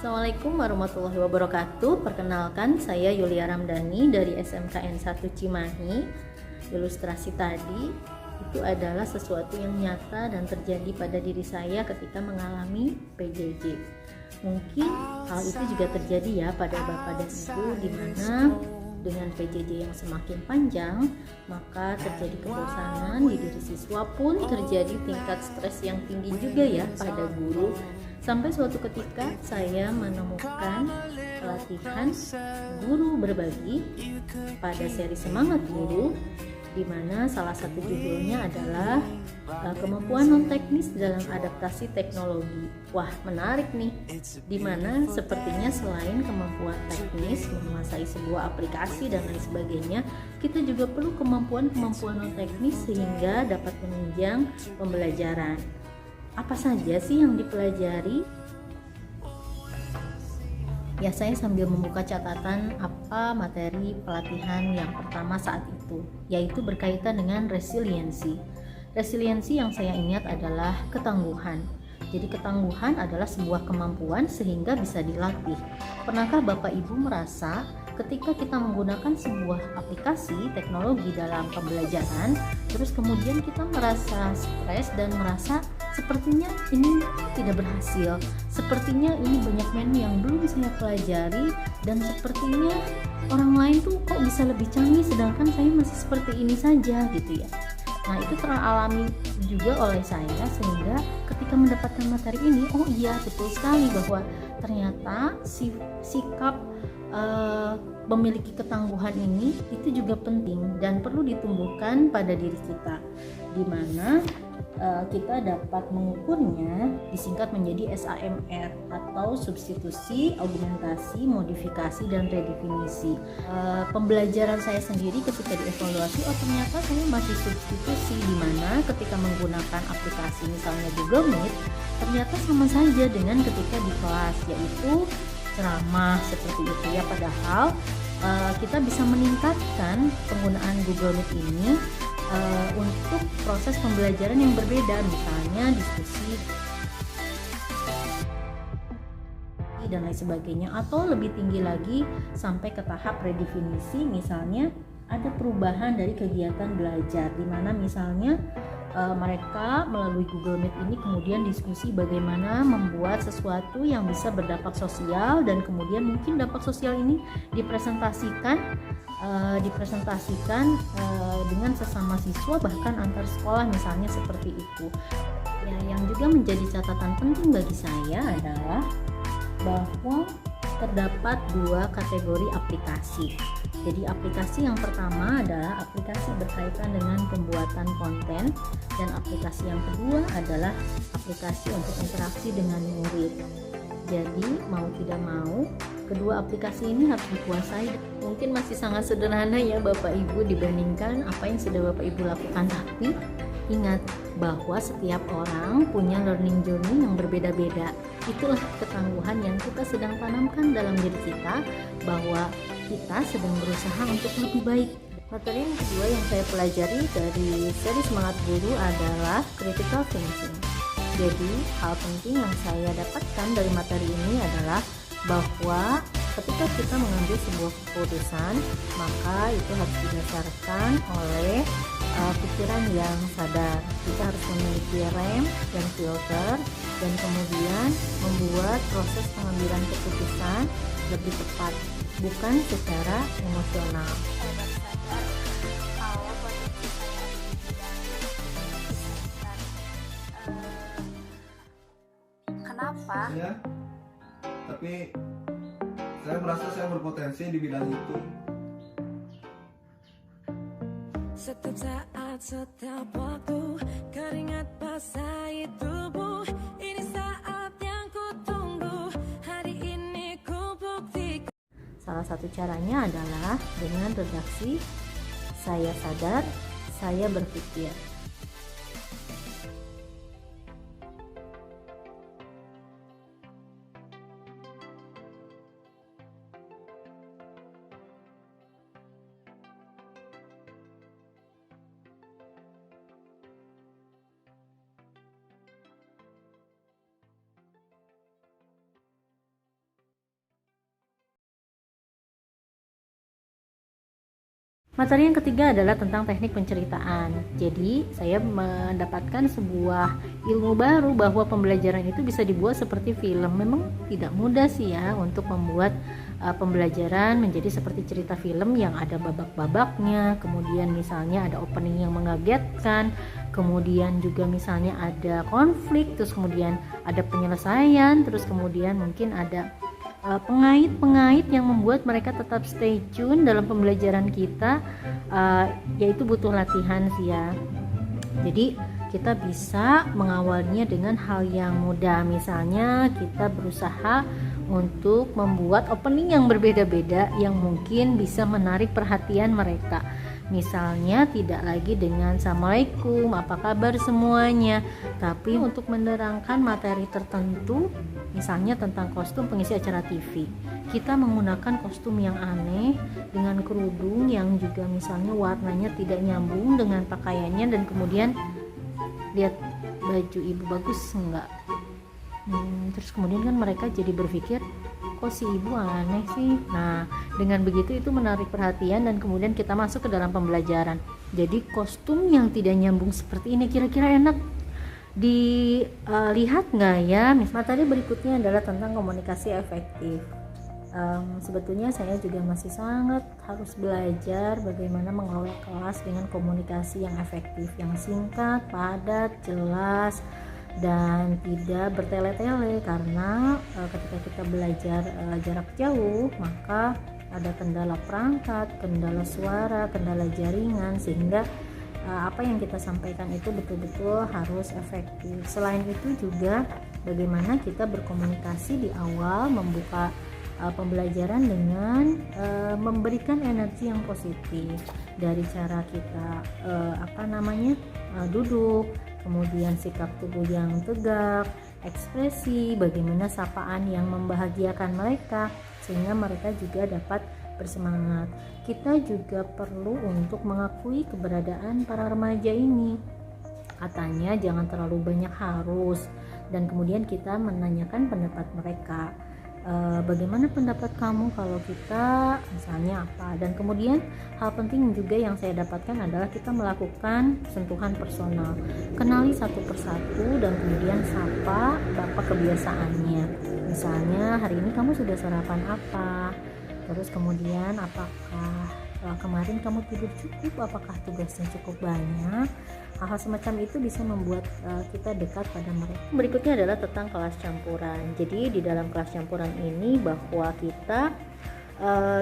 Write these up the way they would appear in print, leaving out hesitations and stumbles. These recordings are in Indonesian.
Assalamualaikum warahmatullahi wabarakatuh. Perkenalkan, saya Yulia Ramdhani dari SMKN 1 Cimahi. Ilustrasi tadi itu adalah sesuatu yang nyata dan terjadi pada diri saya ketika mengalami PJJ. Mungkin hal itu juga terjadi ya pada Bapak dan Ibu, di mana dengan PJJ yang semakin panjang, maka terjadi kebosanan di diri siswa, pun terjadi tingkat stres yang tinggi juga ya pada guru. Sampai suatu ketika saya menemukan pelatihan guru berbagi pada seri Semangat Guru, di mana salah satu judulnya adalah kemampuan non teknis dalam adaptasi teknologi. Wah, menarik nih. Di mana sepertinya selain kemampuan teknis menguasai sebuah aplikasi dan lain sebagainya, kita juga perlu kemampuan-kemampuan non teknis sehingga dapat menunjang pembelajaran. Apa saja sih yang dipelajari? Ya, saya sambil membuka catatan apa materi pelatihan yang pertama saat itu, yaitu berkaitan dengan resiliensi. Resiliensi yang saya ingat adalah ketangguhan. Jadi ketangguhan adalah sebuah kemampuan sehingga bisa dilatih. Pernahkah Bapak Ibu merasa ketika kita menggunakan sebuah aplikasi teknologi dalam pembelajaran, terus kemudian kita merasa stres dan merasa sepertinya ini tidak berhasil, sepertinya ini banyak menu yang belum saya pelajari, dan sepertinya orang lain tuh kok bisa lebih canggih sedangkan saya masih seperti ini saja gitu ya. Nah, itu teralami juga oleh saya, sehingga ketika mendapatkan materi ini, oh iya, betul sekali bahwa ternyata sikap memiliki ketangguhan ini itu juga penting dan perlu ditumbuhkan pada diri kita, di mana kita dapat mengukurnya disingkat menjadi SAMR atau substitusi, augmentasi, modifikasi, dan redefinisi. Pembelajaran saya sendiri ketika dievaluasi, oh ternyata saya masih substitusi, di mana ketika menggunakan aplikasi misalnya Google Meet, ternyata sama saja dengan ketika di kelas, yaitu ceramah seperti itu ya. Padahal kita bisa meningkatkan penggunaan Google Meet ini untuk proses pembelajaran yang berbeda, misalnya diskusi dan lain sebagainya, atau lebih tinggi lagi sampai ke tahap redefinisi. Misalnya ada perubahan dari kegiatan belajar, di mana misalnya mereka melalui Google Meet ini kemudian diskusi bagaimana membuat sesuatu yang bisa berdampak sosial, dan kemudian mungkin dampak sosial ini dipresentasikan dengan sesama siswa, bahkan antar sekolah misalnya seperti itu. Ya, yang juga menjadi catatan penting bagi saya adalah bahwa terdapat dua kategori aplikasi. Jadi aplikasi yang pertama adalah aplikasi berkaitan dengan pembuatan konten, dan aplikasi yang kedua adalah aplikasi untuk interaksi dengan murid. Jadi mau tidak mau, kedua aplikasi ini harus dikuasai. Mungkin masih sangat sederhana ya Bapak Ibu dibandingkan apa yang sudah Bapak Ibu lakukan, tapi ingat bahwa setiap orang punya learning journey yang berbeda-beda. Itulah ketangguhan yang kita sedang tanamkan dalam diri kita, bahwa kita sedang berusaha untuk lebih baik. Materi yang kedua yang saya pelajari dari seri Semangat Guru adalah critical thinking. Jadi hal penting yang saya dapatkan dari materi ini adalah bahwa ketika kita mengambil sebuah keputusan, maka itu harus didasarkan oleh pikiran yang sadar. Kita harus memiliki rem dan filter, dan kemudian membuat proses pengambilan keputusan lebih tepat, bukan secara emosional. Kenapa? Ya, tapi saya merasa saya berpotensi di bidang itu. Setiap saat, setiap waktu, keringat basahi tubuh. Ini saat yang ku tunggu, hari ini ku buktikan. Salah satu caranya adalah dengan redaksi saya sadar, saya berpikir. Materi yang ketiga adalah tentang teknik penceritaan. Jadi, saya mendapatkan sebuah ilmu baru bahwa pembelajaran itu bisa dibuat seperti film. Memang tidak mudah sih ya untuk membuat pembelajaran menjadi seperti cerita film yang ada babak-babaknya, kemudian misalnya ada opening yang mengagetkan, kemudian juga misalnya ada konflik, terus kemudian ada penyelesaian, terus kemudian mungkin ada pengait-pengait yang membuat mereka tetap stay tune dalam pembelajaran kita, yaitu butuh latihan sih ya. Jadi kita bisa mengawalnya dengan hal yang mudah, misalnya kita berusaha untuk membuat opening yang berbeda-beda yang mungkin bisa menarik perhatian mereka. Misalnya tidak lagi dengan Assalamualaikum, apa kabar semuanya, tapi untuk menerangkan materi tertentu, misalnya tentang kostum pengisi acara TV. Kita menggunakan kostum yang aneh dengan kerudung yang juga misalnya warnanya tidak nyambung dengan pakaiannya, dan kemudian lihat baju ibu bagus enggak? Terus kemudian kan mereka jadi berpikir, kok si ibu aneh sih. Nah, dengan begitu itu menarik perhatian dan kemudian kita masuk ke dalam pembelajaran. Jadi kostum yang tidak nyambung seperti ini kira-kira enak dilihat nggak ya? Materi berikutnya adalah tentang komunikasi efektif. Sebetulnya saya juga masih sangat harus belajar bagaimana mengelola kelas dengan komunikasi yang efektif, yang singkat, padat, jelas, dan tidak bertele-tele, karena ketika kita belajar jarak jauh maka ada kendala perangkat, kendala suara, kendala jaringan, sehingga apa yang kita sampaikan itu betul-betul harus efektif. Selain itu juga bagaimana kita berkomunikasi di awal membuka pembelajaran dengan memberikan energi yang positif, dari cara kita duduk, kemudian sikap tubuh yang tegak, ekspresi, bagaimana sapaan yang membahagiakan mereka sehingga mereka juga dapat bersemangat. Kita juga perlu untuk mengakui keberadaan para remaja ini. Katanya jangan terlalu banyak harus, dan kemudian kita menanyakan pendapat mereka. Bagaimana pendapat kamu kalau kita misalnya apa, dan kemudian hal penting juga yang saya dapatkan adalah kita melakukan sentuhan personal, kenali satu persatu dan kemudian sapa apa kebiasaannya. Misalnya hari ini kamu sudah sarapan apa, terus kemudian apakah kemarin kamu tidur cukup, apakah tugasnya cukup banyak. Hal-hal semacam itu bisa membuat kita dekat pada mereka. Berikutnya adalah tentang kelas campuran. Jadi di dalam kelas campuran ini bahwa kita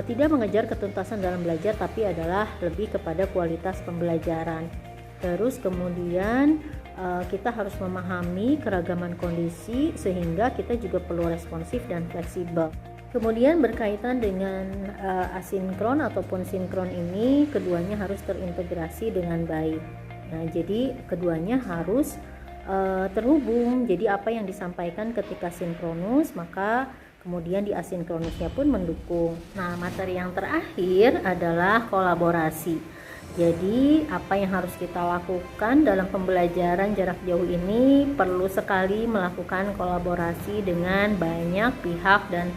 tidak mengejar ketuntasan dalam belajar, tapi adalah lebih kepada kualitas pembelajaran. Terus kemudian kita harus memahami keragaman kondisi sehingga kita juga perlu responsif dan fleksibel. Kemudian berkaitan dengan asinkron ataupun sinkron ini, keduanya harus terintegrasi dengan baik. Nah, jadi keduanya harus terhubung. Jadi apa yang disampaikan ketika sinkronus, maka kemudian di asinkronusnya pun mendukung. Nah, materi yang terakhir adalah kolaborasi. Jadi apa yang harus kita lakukan dalam pembelajaran jarak jauh ini, perlu sekali melakukan kolaborasi dengan banyak pihak dan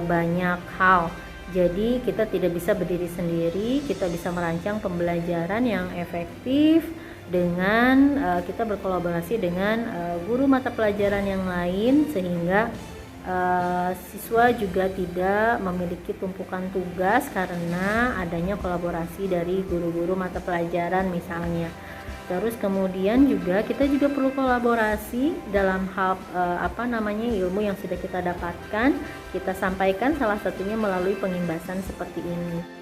banyak hal. Jadi kita tidak bisa berdiri sendiri, kita bisa merancang pembelajaran yang efektif dengan kita berkolaborasi dengan guru mata pelajaran yang lain, sehingga siswa juga tidak memiliki tumpukan tugas karena adanya kolaborasi dari guru-guru mata pelajaran misalnya. Terus kemudian juga kita juga perlu kolaborasi dalam hal ilmu yang sudah kita dapatkan, kita sampaikan salah satunya melalui pengimbasan seperti ini.